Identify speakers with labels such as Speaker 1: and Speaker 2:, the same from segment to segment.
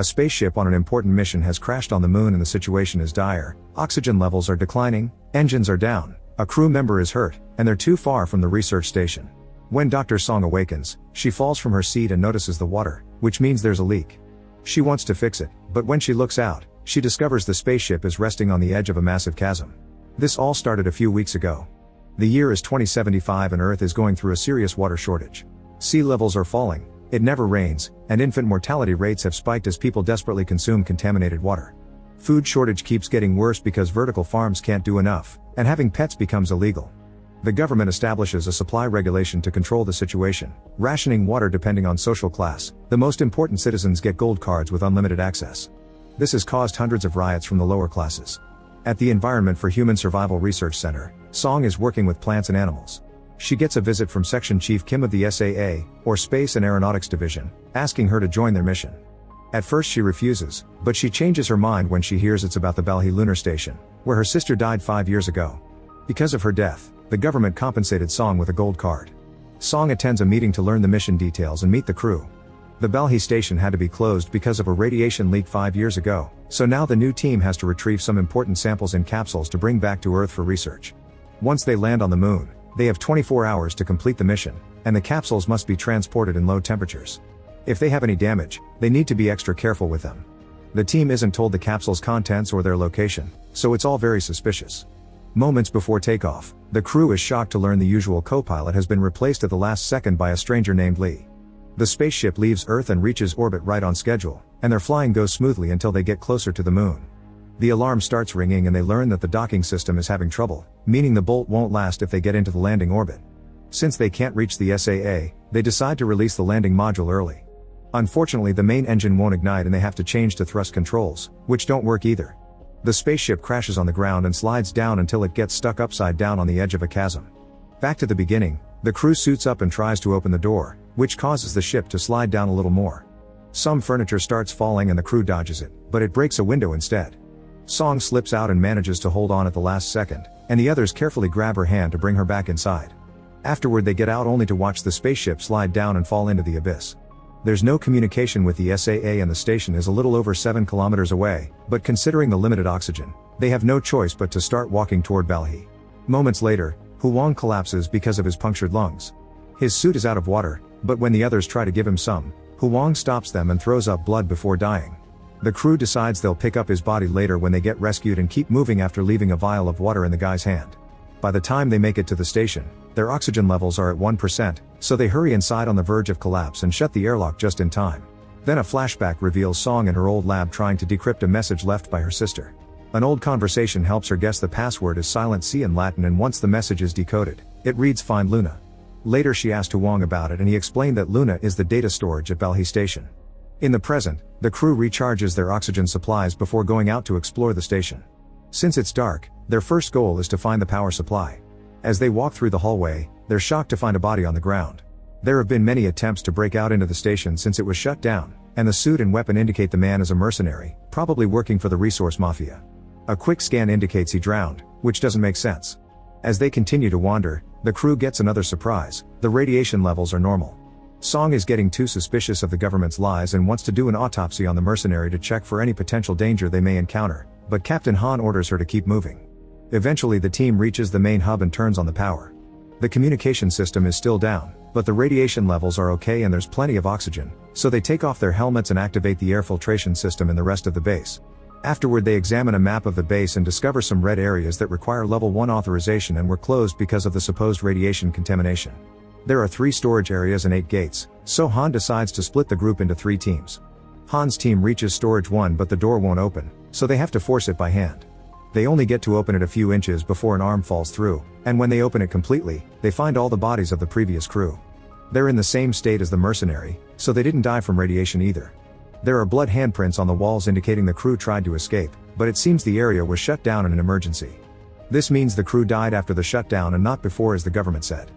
Speaker 1: A spaceship on an important mission has crashed on the moon and the situation is dire. Oxygen levels are declining, engines are down, a crew member is hurt, and they're too far from the research station. When Dr. Song awakens, she falls from her seat and notices the water, which means there's a leak. She wants to fix it, but when she looks out, she discovers the spaceship is resting on the edge of a massive chasm. This all started a few weeks ago. The year is 2075 and Earth is going through a serious water shortage. Sea levels are falling, it never rains, and infant mortality rates have spiked as people desperately consume contaminated water. Food shortage keeps getting worse because vertical farms can't do enough, and having pets becomes illegal. The government establishes a supply regulation to control the situation, rationing water depending on social class. The most important citizens get gold cards with unlimited access. This has caused hundreds of riots from the lower classes. At the Environment for Human Survival Research Center, Song is working with plants and animals. She gets a visit from Section Chief Kim of the SAA, or Space and Aeronautics Division, asking her to join their mission. At first she refuses, but she changes her mind when she hears it's about the Balhi Lunar Station, where her sister died 5 years ago. Because of her death, the government compensated Song with a gold card. Song attends a meeting to learn the mission details and meet the crew. The Balhi station had to be closed because of a radiation leak 5 years ago, so now the new team has to retrieve some important samples in capsules to bring back to Earth for research. Once they land on the moon, they have 24 hours to complete the mission, and the capsules must be transported in low temperatures. If they have any damage, they need to be extra careful with them. The team isn't told the capsule's contents or their location, so it's all very suspicious. Moments before takeoff, the crew is shocked to learn the usual co-pilot has been replaced at the last second by a stranger named Lee. The spaceship leaves Earth and reaches orbit right on schedule, and their flying goes smoothly until they get closer to the moon. The alarm starts ringing and they learn that the docking system is having trouble, meaning the bolt won't last if they get into the landing orbit. Since they can't reach the SAA, they decide to release the landing module early. Unfortunately, the main engine won't ignite and they have to change to thrust controls, which don't work either. The spaceship crashes on the ground and slides down until it gets stuck upside down on the edge of a chasm. Back to the beginning, the crew suits up and tries to open the door, which causes the ship to slide down a little more. Some furniture starts falling and the crew dodges it, but it breaks a window instead. Song slips out and manages to hold on at the last second, and the others carefully grab her hand to bring her back inside. Afterward they get out only to watch the spaceship slide down and fall into the abyss. There's no communication with the SAA and the station is a little over 7 kilometers away, but considering the limited oxygen, they have no choice but to start walking toward Balhi. Moments later, Huang collapses because of his punctured lungs. His suit is out of water, but when the others try to give him some, Huang stops them and throws up blood before dying. The crew decides they'll pick up his body later when they get rescued and keep moving after leaving a vial of water in the guy's hand. By the time they make it to the station, their oxygen levels are at 1%, so they hurry inside on the verge of collapse and shut the airlock just in time. Then a flashback reveals Song in her old lab trying to decrypt a message left by her sister. An old conversation helps her guess the password is silent C in Latin, and once the message is decoded, it reads "Find Luna." Later she asked Huang about it and he explained that Luna is the data storage at Balhi station. In the present, the crew recharges their oxygen supplies before going out to explore the station. Since it's dark, their first goal is to find the power supply. As they walk through the hallway, they're shocked to find a body on the ground. There have been many attempts to break out into the station since it was shut down, and the suit and weapon indicate the man is a mercenary, probably working for the resource mafia. A quick scan indicates he drowned, which doesn't make sense. As they continue to wander, the crew gets another surprise: the radiation levels are normal. Song is getting too suspicious of the government's lies and wants to do an autopsy on the mercenary to check for any potential danger they may encounter, but Captain Han orders her to keep moving. Eventually the team reaches the main hub and turns on the power. The communication system is still down, but the radiation levels are okay and there's plenty of oxygen, so they take off their helmets and activate the air filtration system in the rest of the base. Afterward they examine a map of the base and discover some red areas that require level 1 authorization and were closed because of the supposed radiation contamination. There are 3 storage areas and 8 gates, so Han decides to split the group into 3 teams. Han's team reaches storage 1 but the door won't open, so they have to force it by hand. They only get to open it a few inches before an arm falls through, and when they open it completely, they find all the bodies of the previous crew. They're in the same state as the mercenary, so they didn't die from radiation either. There are blood handprints on the walls indicating the crew tried to escape, but it seems the area was shut down in an emergency. This means the crew died after the shutdown and not before, as the government said.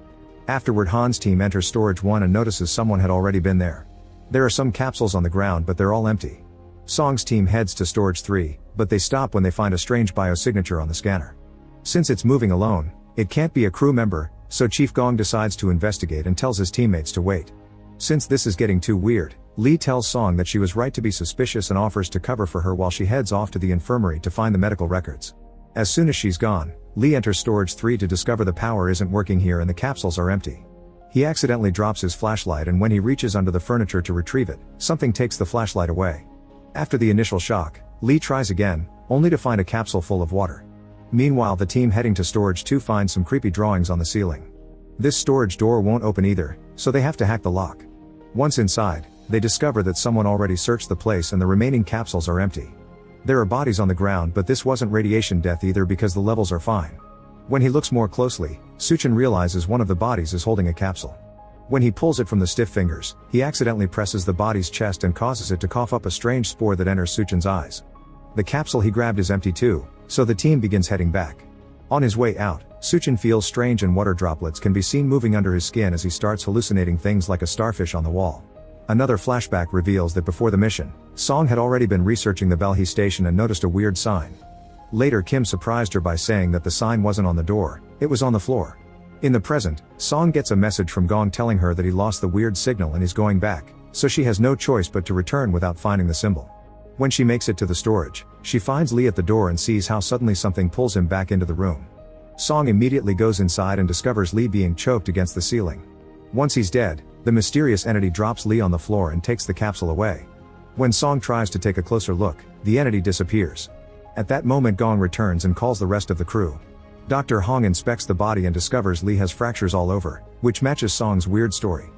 Speaker 1: Afterward Han's team enters storage 1 and notices someone had already been there. There are some capsules on the ground but they're all empty. Song's team heads to storage 3, but they stop when they find a strange biosignature on the scanner. Since it's moving alone, it can't be a crew member, so Chief Gong decides to investigate and tells his teammates to wait. Since this is getting too weird, Lee tells Song that she was right to be suspicious and offers to cover for her while she heads off to the infirmary to find the medical records. As soon as she's gone, Lee enters storage 3 to discover the power isn't working here and the capsules are empty. He accidentally drops his flashlight, and when he reaches under the furniture to retrieve it, something takes the flashlight away. After the initial shock, Lee tries again, only to find a capsule full of water. Meanwhile, the team heading to storage 2 finds some creepy drawings on the ceiling. This storage door won't open either, so they have to hack the lock. Once inside, they discover that someone already searched the place and the remaining capsules are empty. There are bodies on the ground, but this wasn't radiation death either because the levels are fine. When he looks more closely, Suchin realizes one of the bodies is holding a capsule. When he pulls it from the stiff fingers, he accidentally presses the body's chest and causes it to cough up a strange spore that enters Suchin's eyes. The capsule he grabbed is empty too, so the team begins heading back. On his way out, Suchin feels strange and water droplets can be seen moving under his skin as he starts hallucinating things like a starfish on the wall. Another flashback reveals that before the mission, Song had already been researching the Belhi station and noticed a weird sign. Later, Kim surprised her by saying that the sign wasn't on the door, it was on the floor. In the present, Song gets a message from Gong telling her that he lost the weird signal and is going back, so she has no choice but to return without finding the symbol. When she makes it to the storage, she finds Lee at the door and sees how suddenly something pulls him back into the room. Song immediately goes inside and discovers Lee being choked against the ceiling. Once he's dead, the mysterious entity drops Lee on the floor and takes the capsule away. When Song tries to take a closer look, the entity disappears. At that moment, Gong returns and calls the rest of the crew. Dr. Hong inspects the body and discovers Lee has fractures all over, which matches Song's weird story.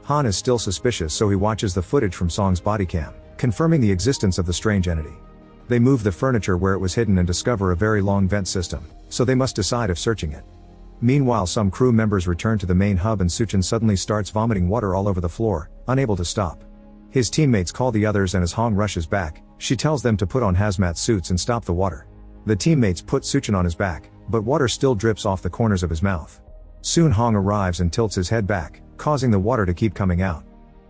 Speaker 1: Han is still suspicious, so he watches the footage from Song's body cam, confirming the existence of the strange entity. They move the furniture where it was hidden and discover a very long vent system, so they must decide if searching it. Meanwhile, some crew members return to the main hub and Suchin suddenly starts vomiting water all over the floor, unable to stop. His teammates call the others, and as Hong rushes back, she tells them to put on hazmat suits and stop the water. The teammates put Suchin on his back, but water still drips off the corners of his mouth. Soon Hong arrives and tilts his head back, causing the water to keep coming out.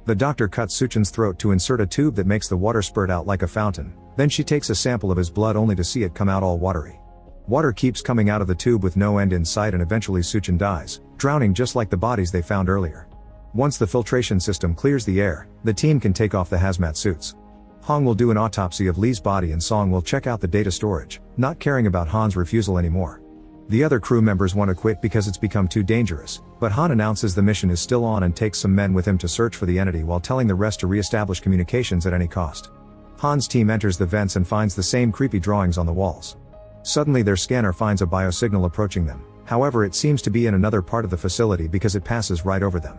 Speaker 1: The doctor cuts Suchin's throat to insert a tube that makes the water spurt out like a fountain, then she takes a sample of his blood only to see it come out all watery. Water keeps coming out of the tube with no end in sight, and eventually Suchin dies, drowning just like the bodies they found earlier. Once the filtration system clears the air, the team can take off the hazmat suits. Hong will do an autopsy of Lee's body and Song will check out the data storage, not caring about Han's refusal anymore. The other crew members want to quit because it's become too dangerous, but Han announces the mission is still on and takes some men with him to search for the entity while telling the rest to re-establish communications at any cost. Han's team enters the vents and finds the same creepy drawings on the walls. Suddenly their scanner finds a biosignal approaching them, however it seems to be in another part of the facility because it passes right over them.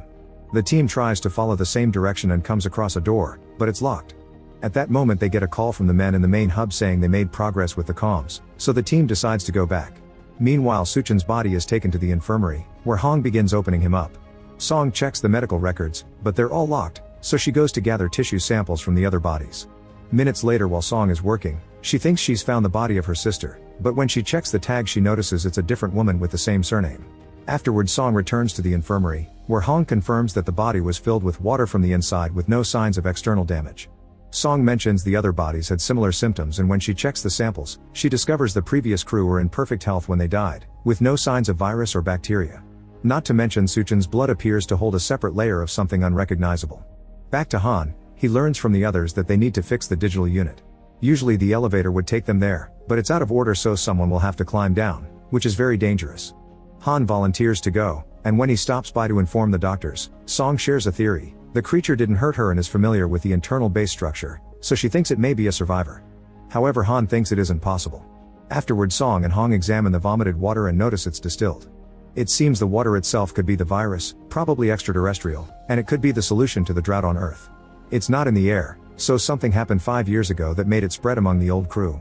Speaker 1: The team tries to follow the same direction and comes across a door, but it's locked. At that moment they get a call from the men in the main hub saying they made progress with the comms, so the team decides to go back. Meanwhile, Suchin's body is taken to the infirmary, where Hong begins opening him up. Song checks the medical records, but they're all locked, so she goes to gather tissue samples from the other bodies. Minutes later, while Song is working, she thinks she's found the body of her sister, but when she checks the tag she notices it's a different woman with the same surname. Afterward, Song returns to the infirmary, where Hong confirms that the body was filled with water from the inside with no signs of external damage. Song mentions the other bodies had similar symptoms, and when she checks the samples, she discovers the previous crew were in perfect health when they died, with no signs of virus or bacteria. Not to mention Suchin's blood appears to hold a separate layer of something unrecognizable. Back to Han, he learns from the others that they need to fix the digital unit. Usually the elevator would take them there, but it's out of order, so someone will have to climb down, which is very dangerous. Han volunteers to go, and when he stops by to inform the doctors, Song shares a theory. The creature didn't hurt her and is familiar with the internal base structure, so she thinks it may be a survivor. However, Han thinks it isn't possible. Afterward, Song and Hong examine the vomited water and notice it's distilled. It seems the water itself could be the virus, probably extraterrestrial, and it could be the solution to the drought on Earth. It's not in the air, so something happened 5 years ago that made it spread among the old crew.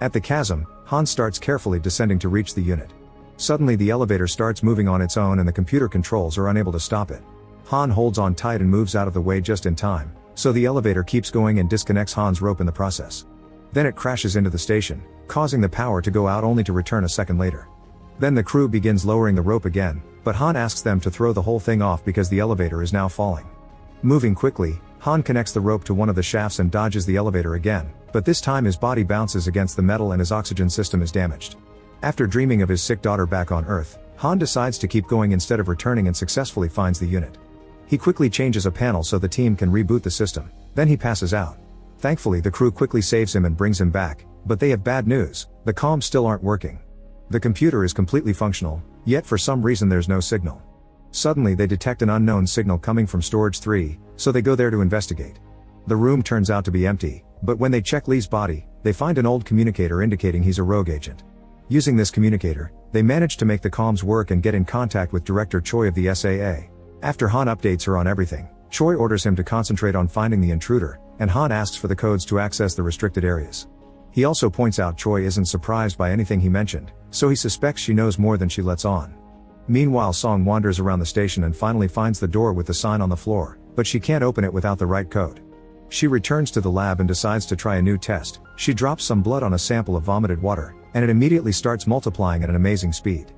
Speaker 1: At the chasm, Han starts carefully descending to reach the unit. Suddenly the elevator starts moving on its own and the computer controls are unable to stop it. Han holds on tight and moves out of the way just in time, so the elevator keeps going and disconnects Han's rope in the process. Then it crashes into the station, causing the power to go out only to return a second later. Then the crew begins lowering the rope again, but Han asks them to throw the whole thing off because the elevator is now falling. Moving quickly, Han connects the rope to one of the shafts and dodges the elevator again, but this time his body bounces against the metal and his oxygen system is damaged. After dreaming of his sick daughter back on Earth, Han decides to keep going instead of returning and successfully finds the unit. He quickly changes a panel so the team can reboot the system, Then he passes out. Thankfully the crew quickly saves him and brings him back, but they have bad news, the comms still aren't working. The computer is completely functional, yet for some reason there's no signal. Suddenly they detect an unknown signal coming from Storage 3, so they go there to investigate. The room turns out to be empty, but when they check Lee's body, they find an old communicator indicating he's a rogue agent. Using this communicator, they manage to make the comms work and get in contact with Director Choi of the SAA. After Han updates her on everything, Choi orders him to concentrate on finding the intruder, and Han asks for the codes to access the restricted areas. He also points out Choi isn't surprised by anything he mentioned, so he suspects she knows more than she lets on. Meanwhile Song wanders around the station and finally finds the door with the sign on the floor, but she can't open it without the right code. She returns to the lab and decides to try a new test. She drops some blood on a sample of vomited water, and it immediately starts multiplying at an amazing speed.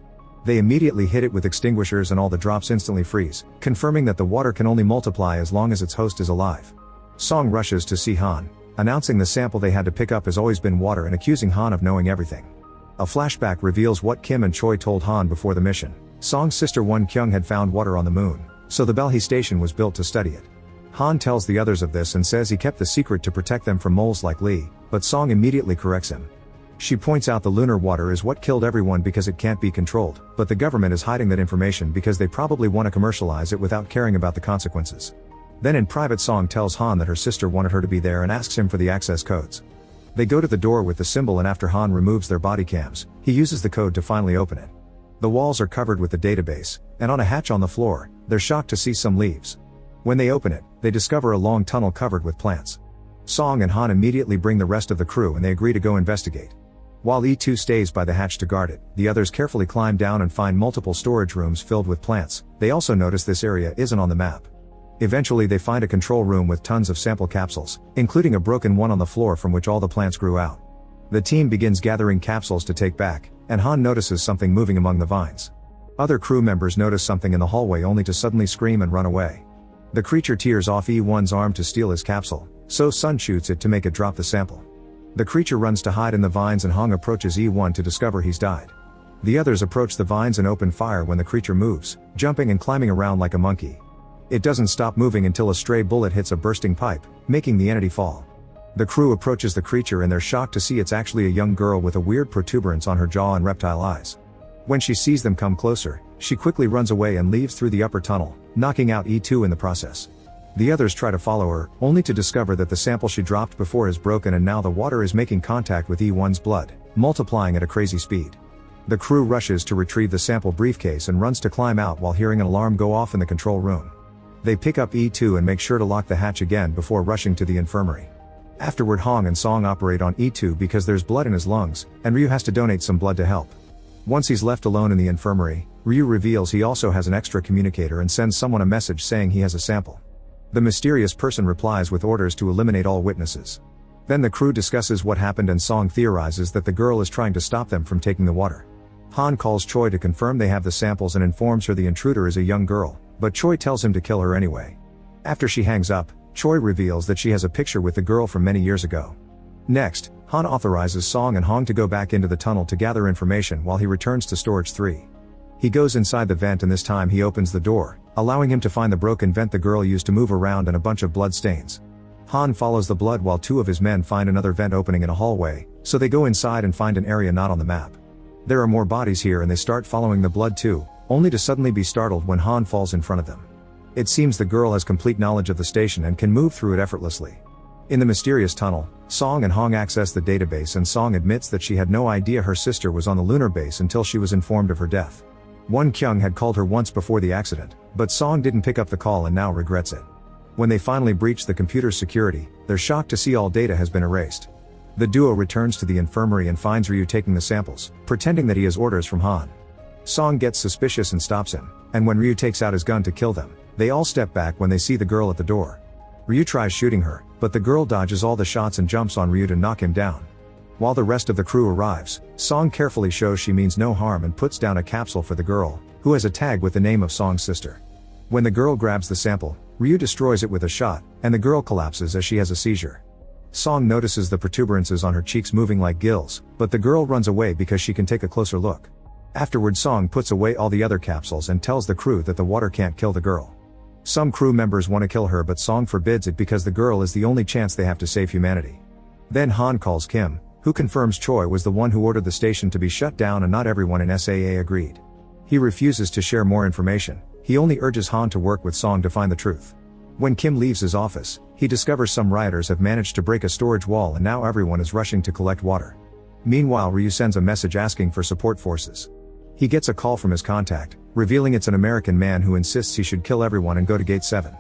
Speaker 1: They immediately hit it with extinguishers and all the drops instantly freeze, confirming that the water can only multiply as long as its host is alive. Song rushes to see Han, announcing the sample they had to pick up has always been water and accusing Han of knowing everything. A flashback reveals what Kim and Choi told Han before the mission. Song's sister Won Kyung had found water on the moon, so the Belhe station was built to study it. Han tells the others of this and says he kept the secret to protect them from moles like Lee, but Song immediately corrects him. She points out the lunar water is what killed everyone because it can't be controlled, but the government is hiding that information because they probably want to commercialize it without caring about the consequences. Then in private Song tells Han that her sister wanted her to be there and asks him for the access codes. They go to the door with the symbol and after Han removes their body cams, he uses the code to finally open it. The walls are covered with the database, and on a hatch on the floor, they're shocked to see some leaves. When they open it, they discover a long tunnel covered with plants. Song and Han immediately bring the rest of the crew and they agree to go investigate. While E2 stays by the hatch to guard it, the others carefully climb down and find multiple storage rooms filled with plants. They also notice this area isn't on the map. Eventually they find a control room with tons of sample capsules, including a broken one on the floor from which all the plants grew out. The team begins gathering capsules to take back, and Han notices something moving among the vines. Other crew members notice something in the hallway only to suddenly scream and run away. The creature tears off E1's arm to steal his capsule, so Sun shoots it to make it drop the sample. The creature runs to hide in the vines and Hong approaches E1 to discover he's died. The others approach the vines and open fire when the creature moves, jumping and climbing around like a monkey. It doesn't stop moving until a stray bullet hits a bursting pipe, making the entity fall. The crew approaches the creature and they're shocked to see it's actually a young girl with a weird protuberance on her jaw and reptile eyes. When she sees them come closer, she quickly runs away and leaves through the upper tunnel, knocking out E2 in the process. The others try to follow her, only to discover that the sample she dropped before is broken and now the water is making contact with E1's blood, multiplying at a crazy speed. The crew rushes to retrieve the sample briefcase and runs to climb out while hearing an alarm go off in the control room. They pick up E2 and make sure to lock the hatch again before rushing to the infirmary. Afterward Hong and Song operate on E2 because there's blood in his lungs, and Ryu has to donate some blood to help. Once he's left alone in the infirmary, Ryu reveals he also has an extra communicator and sends someone a message saying he has a sample. The mysterious person replies with orders to eliminate all witnesses. Then the crew discusses what happened and Song theorizes that the girl is trying to stop them from taking the water. Han calls Choi to confirm they have the samples and informs her the intruder is a young girl, but Choi tells him to kill her anyway. After she hangs up, Choi reveals that she has a picture with the girl from many years ago. Next, Han authorizes Song and Hong to go back into the tunnel to gather information while he returns to Storage 3. He goes inside the vent and this time he opens the door, allowing him to find the broken vent the girl used to move around and a bunch of blood stains. Han follows the blood while two of his men find another vent opening in a hallway, so they go inside and find an area not on the map. There are more bodies here and they start following the blood too, only to suddenly be startled when Han falls in front of them. It seems the girl has complete knowledge of the station and can move through it effortlessly. In the mysterious tunnel, Song and Hong access the database and Song admits that she had no idea her sister was on the lunar base until she was informed of her death. Won Kyung had called her once before the accident, but Song didn't pick up the call and now regrets it. When they finally breach the computer's security, they're shocked to see all data has been erased. The duo returns to the infirmary and finds Ryu taking the samples, pretending that he has orders from Han. Song gets suspicious and stops him, and when Ryu takes out his gun to kill them, they all step back when they see the girl at the door. Ryu tries shooting her, but the girl dodges all the shots and jumps on Ryu to knock him down. While the rest of the crew arrives, Song carefully shows she means no harm and puts down a capsule for the girl, who has a tag with the name of Song's sister. When the girl grabs the sample, Ryu destroys it with a shot, and the girl collapses as she has a seizure. Song notices the protuberances on her cheeks moving like gills, but the girl runs away because she can take a closer look. Afterward Song puts away all the other capsules and tells the crew that the water can't kill the girl. Some crew members want to kill her, but Song forbids it because the girl is the only chance they have to save humanity. Then Han calls Kim, who confirms Choi was the one who ordered the station to be shut down and not everyone in SAA agreed. He refuses to share more information, he only urges Han to work with Song to find the truth. When Kim leaves his office, he discovers some rioters have managed to break a storage wall and now everyone is rushing to collect water. Meanwhile, Ryu sends a message asking for support forces. He gets a call from his contact, revealing it's an American man who insists he should kill everyone and go to Gate 7.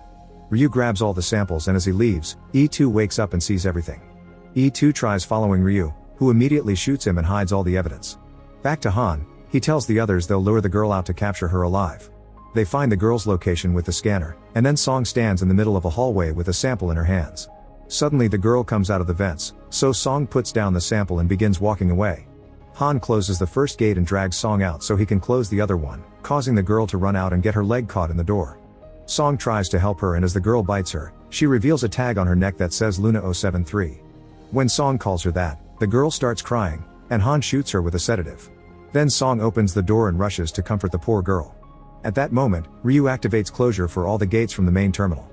Speaker 1: Ryu grabs all the samples and as he leaves, E2 wakes up and sees everything. E2 tries following Ryu, who immediately shoots him and hides all the evidence. Back to Han, he tells the others they'll lure the girl out to capture her alive. They find the girl's location with the scanner, and then Song stands in the middle of a hallway with a sample in her hands. Suddenly the girl comes out of the vents, so Song puts down the sample and begins walking away. Han closes the first gate and drags Song out so he can close the other one, causing the girl to run out and get her leg caught in the door. Song tries to help her and as the girl bites her, she reveals a tag on her neck that says Luna 073. When Song calls her that, the girl starts crying, and Han shoots her with a sedative. Then Song opens the door and rushes to comfort the poor girl. At that moment, Ryu activates closure for all the gates from the main terminal.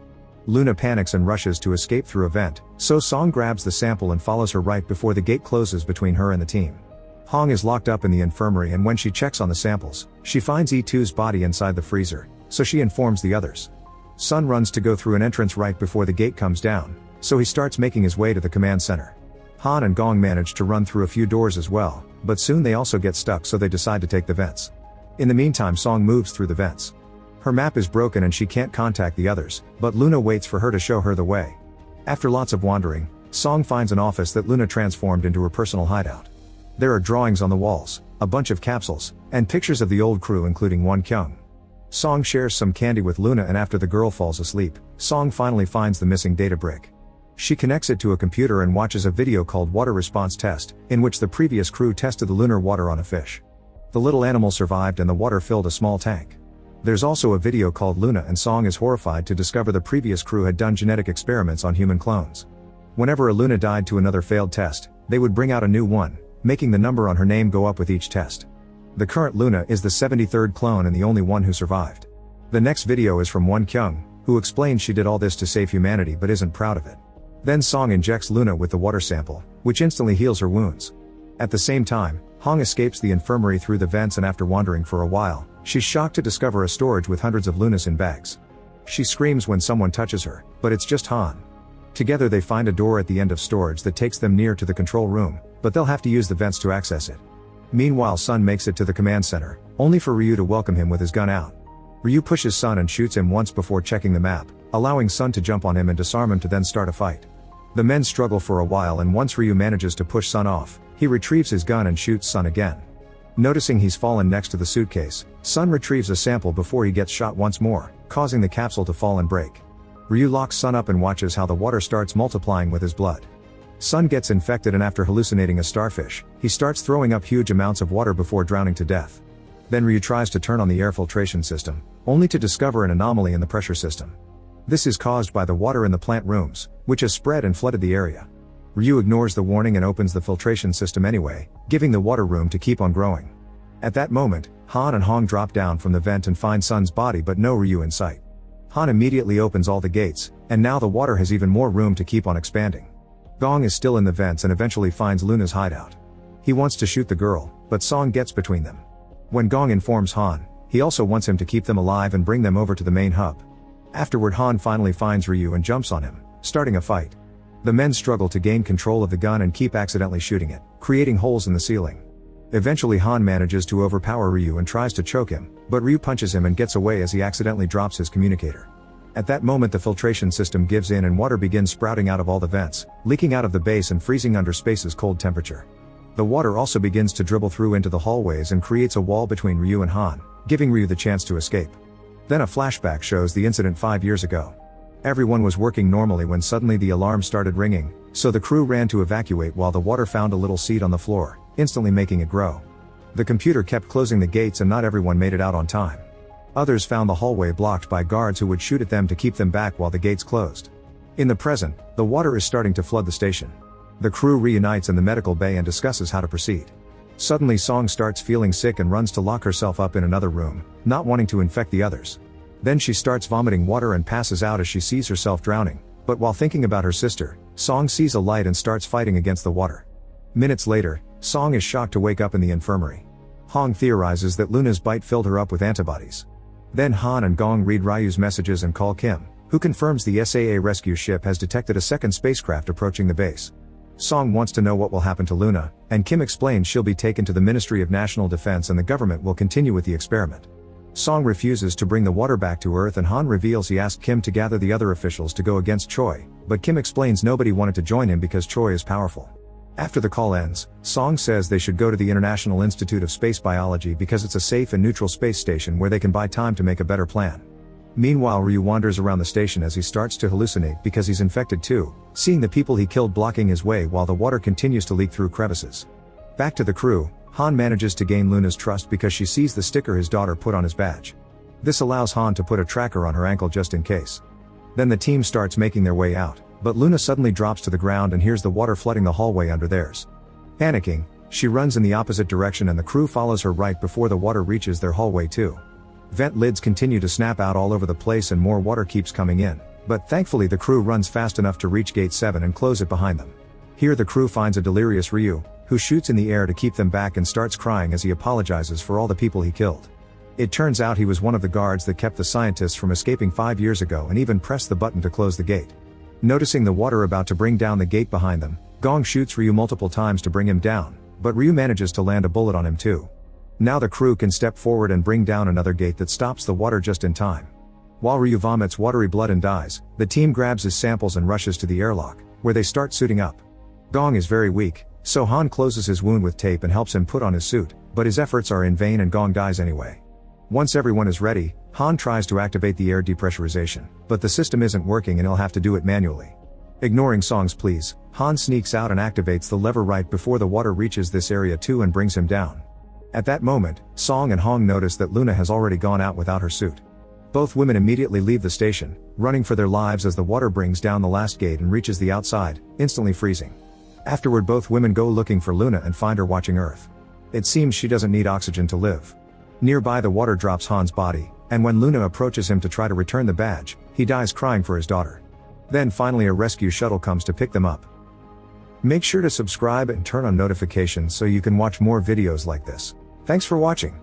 Speaker 1: Luna panics and rushes to escape through a vent, so Song grabs the sample and follows her right before the gate closes between her and the team. Hong is locked up in the infirmary and when she checks on the samples, she finds E2's body inside the freezer, so she informs the others. Sun runs to go through an entrance right before the gate comes down, so he starts making his way to the command center. Han and Gong manage to run through a few doors as well, but soon they also get stuck so they decide to take the vents. In the meantime, Song moves through the vents. Her map is broken and she can't contact the others, but Luna waits for her to show her the way. After lots of wandering, Song finds an office that Luna transformed into her personal hideout. There are drawings on the walls, a bunch of capsules, and pictures of the old crew including Won Kyung. Song shares some candy with Luna and after the girl falls asleep, Song finally finds the missing data brick. She connects it to a computer and watches a video called Water Response Test, in which the previous crew tested the lunar water on a fish. The little animal survived and the water filled a small tank. There's also a video called Luna and Song is horrified to discover the previous crew had done genetic experiments on human clones. Whenever a Luna died to another failed test, they would bring out a new one, making the number on her name go up with each test. The current Luna is the 73rd clone and the only one who survived. The next video is from Won Kyung, who explains she did all this to save humanity but isn't proud of it. Then Song injects Luna with the water sample, which instantly heals her wounds. At the same time, Hong escapes the infirmary through the vents and after wandering for a while, she's shocked to discover a storage with hundreds of Lunas in bags. She screams when someone touches her, but it's just Han. Together they find a door at the end of storage that takes them near to the control room, but they'll have to use the vents to access it. Meanwhile, Sun makes it to the command center, only for Ryu to welcome him with his gun out. Ryu pushes Sun and shoots him once before checking the map, allowing Sun to jump on him and disarm him to then start a fight. The men struggle for a while and once Ryu manages to push Sun off, he retrieves his gun and shoots Sun again. Noticing he's fallen next to the suitcase, Sun retrieves a sample before he gets shot once more, causing the capsule to fall and break. Ryu locks Sun up and watches how the water starts multiplying with his blood. Sun gets infected and after hallucinating a starfish, he starts throwing up huge amounts of water before drowning to death. Then Ryu tries to turn on the air filtration system, only to discover an anomaly in the pressure system. This is caused by the water in the plant rooms, which has spread and flooded the area. Ryu ignores the warning and opens the filtration system anyway, giving the water room to keep on growing. At that moment, Han and Hong drop down from the vent and find Sun's body but no Ryu in sight. Han immediately opens all the gates, and now the water has even more room to keep on expanding. Gong is still in the vents and eventually finds Luna's hideout. He wants to shoot the girl, but Song gets between them. When Gong informs Han, he also wants him to keep them alive and bring them over to the main hub. Afterward, Han finally finds Ryu and jumps on him, starting a fight. The men struggle to gain control of the gun and keep accidentally shooting it, creating holes in the ceiling. Eventually Han manages to overpower Ryu and tries to choke him, but Ryu punches him and gets away as he accidentally drops his communicator. At that moment the filtration system gives in and water begins sprouting out of all the vents, leaking out of the base and freezing under space's cold temperature. The water also begins to dribble through into the hallways and creates a wall between Ryu and Han, giving Ryu the chance to escape. Then a flashback shows the incident 5 years ago. Everyone was working normally when suddenly the alarm started ringing, so the crew ran to evacuate while the water found a little seed on the floor, instantly making it grow. The computer kept closing the gates and not everyone made it out on time. Others found the hallway blocked by guards who would shoot at them to keep them back while the gates closed. In the present, the water is starting to flood the station. The crew reunites in the medical bay and discusses how to proceed. Suddenly Song starts feeling sick and runs to lock herself up in another room, not wanting to infect the others. Then she starts vomiting water and passes out as she sees herself drowning, but while thinking about her sister, Song sees a light and starts fighting against the water. Minutes later, Song is shocked to wake up in the infirmary. Hong theorizes that Luna's bite filled her up with antibodies. Then Han and Gong read Ryu's messages and call Kim, who confirms the SAA rescue ship has detected a second spacecraft approaching the base. Song wants to know what will happen to Luna, and Kim explains she'll be taken to the Ministry of National Defense and the government will continue with the experiment. Song refuses to bring the water back to Earth and Han reveals he asked Kim to gather the other officials to go against Choi, but Kim explains nobody wanted to join him because Choi is powerful. After the call ends, Song says they should go to the International Institute of Space Biology because it's a safe and neutral space station where they can buy time to make a better plan. Meanwhile, Ryu wanders around the station as he starts to hallucinate because he's infected too, seeing the people he killed blocking his way while the water continues to leak through crevices. Back to the crew, Han manages to gain Luna's trust because she sees the sticker his daughter put on his badge. This allows Han to put a tracker on her ankle just in case. Then the team starts making their way out, but Luna suddenly drops to the ground and hears the water flooding the hallway under theirs. Panicking, she runs in the opposite direction and the crew follows her right before the water reaches their hallway too. Vent lids continue to snap out all over the place and more water keeps coming in, but thankfully the crew runs fast enough to reach gate 7 and close it behind them. Here the crew finds a delirious Ryu, who shoots in the air to keep them back and starts crying as he apologizes for all the people he killed. It turns out he was one of the guards that kept the scientists from escaping 5 years ago and even pressed the button to close the gate. Noticing the water about to bring down the gate behind them, Gong shoots Ryu multiple times to bring him down, but Ryu manages to land a bullet on him too. Now the crew can step forward and bring down another gate that stops the water just in time. While Ryu vomits watery blood and dies, the team grabs his samples and rushes to the airlock, where they start suiting up. Gong is very weak, so Han closes his wound with tape and helps him put on his suit, but his efforts are in vain and Gong dies anyway. Once everyone is ready, Han tries to activate the air depressurization, but the system isn't working and he'll have to do it manually. Ignoring Song's pleas, Han sneaks out and activates the lever right before the water reaches this area too and brings him down. At that moment, Song and Hong notice that Luna has already gone out without her suit. Both women immediately leave the station, running for their lives as the water brings down the last gate and reaches the outside, instantly freezing. Afterward, both women go looking for Luna and find her watching Earth. It seems she doesn't need oxygen to live. Nearby, the water drops Han's body, and when Luna approaches him to try to return the badge, he dies crying for his daughter. Then finally a rescue shuttle comes to pick them up. Make sure to subscribe and turn on notifications so you can watch more videos like this. Thanks for watching.